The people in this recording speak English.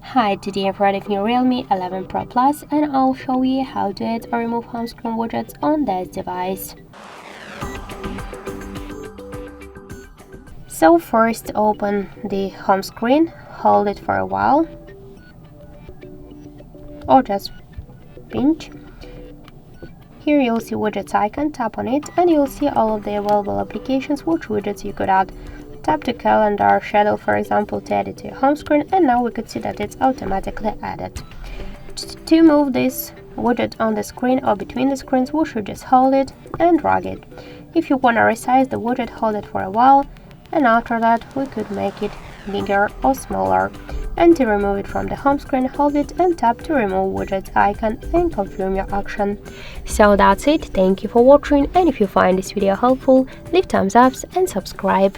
Hi, today I'm running new Realme 11 Pro Plus and I'll show you how to add or remove home screen widgets on this device. So first open the home screen, hold it for a while or just pinch. Here you'll see widgets icon, tap on it and you'll see all of the available applications which widgets you could add. Tap to calendar, schedule for example to add it to your home screen, and now we could see that it's automatically added. To move this widget on the screen or between the screens, we should just hold it and drag it. If you want to resize the widget, hold it for a while, and after that we could make it bigger or smaller. And to remove it from the home screen, hold it and tap to remove widget icon and confirm your action. So that's it, thank you for watching, and if you find this video helpful, leave thumbs up and subscribe.